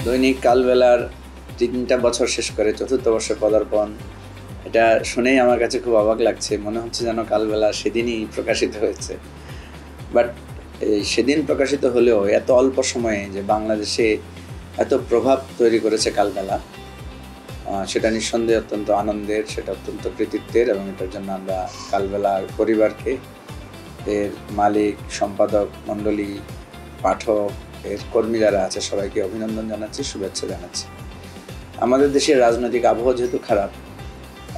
দৈনিক কালবেলার ৩টা বছর শেষ করে ৪র্থ বর্ষে পদার্পণ, এটা শুনেই আমার কাছে খুব অবাক লাগছে। মনে হচ্ছে যেন কালবেলা সেদিনই প্রকাশিত হয়েছে। বাট সেদিন প্রকাশিত হলেও এত অল্প সময়ে যে বাংলাদেশে এত প্রভাব তৈরি করেছে কালবেলা, সেটা নিঃসন্দেহে অত্যন্ত আনন্দের, সেটা অত্যন্ত কৃতিত্বের, এবং এটার জন্য আমরা কালবেলার পরিবারকে, এর মালিক, সম্পাদক মণ্ডলী, পাঠক, এর কর্মী যারা আছে সবাইকে অভিনন্দন জানাচ্ছি, শুভেচ্ছা জানাচ্ছি। আমাদের দেশের রাজনৈতিক আবহাওয়া যেহেতু খারাপ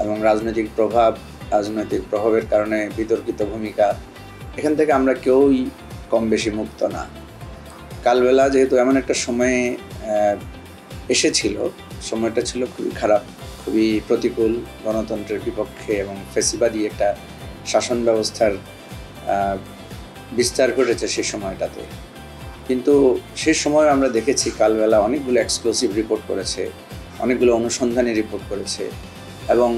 এবং রাজনৈতিক প্রভাবের কারণে বিতর্কিত ভূমিকা, এখান থেকে আমরা কেউই কম বেশি মুক্ত না। কালবেলা যেহেতু এমন একটা সময়ে এসেছিল, সময়টা ছিল খুবই খারাপ, খুবই প্রতিকূল, গণতন্ত্রের বিপক্ষে এবং ফ্যাসিবাদী একটা শাসন ব্যবস্থার বিস্তার ঘটেছে সেই সময়টাতে। কিন্তু সেই সময় আমরা দেখেছি কালবেলা অনেকগুলো এক্সক্লুসিভ রিপোর্ট করেছে, অনেকগুলো অনুসন্ধানী রিপোর্ট করেছে এবং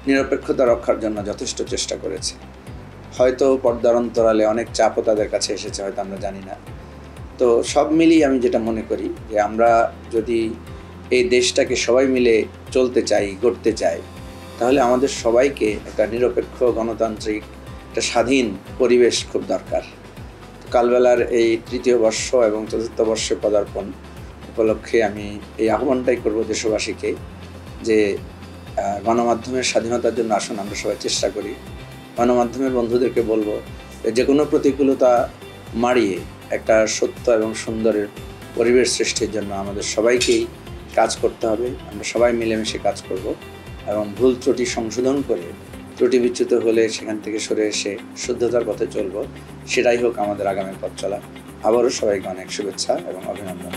নিরপেক্ষতা রক্ষার জন্য যথেষ্ট চেষ্টা করেছে। হয়তো পর্দার অন্তরালে অনেক চাপও তাদের কাছে এসেছে, হয়তো আমরা জানি না। তো সব মিলিয়ে আমি যেটা মনে করি যে আমরা যদি এই দেশটাকে সবাই মিলে চলতে চাই, গড়তে চাই, তাহলে আমাদের সবাইকে একটা নিরপেক্ষ, গণতান্ত্রিক, একটা স্বাধীন পরিবেশ খুব দরকার। কালবেলার এই ৩য় বর্ষ এবং ৪র্থ বর্ষে পদার্পণ উপলক্ষে আমি এই আহ্বানটাই করব দেশবাসীকে যে গণমাধ্যমের স্বাধীনতার জন্য আসুন আমরা সবাই চেষ্টা করি। গণমাধ্যমের বন্ধুদেরকে বলবো যে কোনো প্রতিকূলতা মাড়িয়ে একটা সত্য এবং সুন্দরের পরিবেশ সৃষ্টির জন্য আমাদের সবাইকেই কাজ করতে হবে। আমরা সবাই মিলেমিশে কাজ করব এবং ভুল ত্রুটি সংশোধন করে, ত্রুটি বিচ্যুত হলে সেখান থেকে সরে এসে শুদ্ধতার পথে চলব। সেটাই হোক আমাদের আগামী পথ চলা। আবারও সবাইকে অনেক শুভেচ্ছা এবং অভিনন্দন।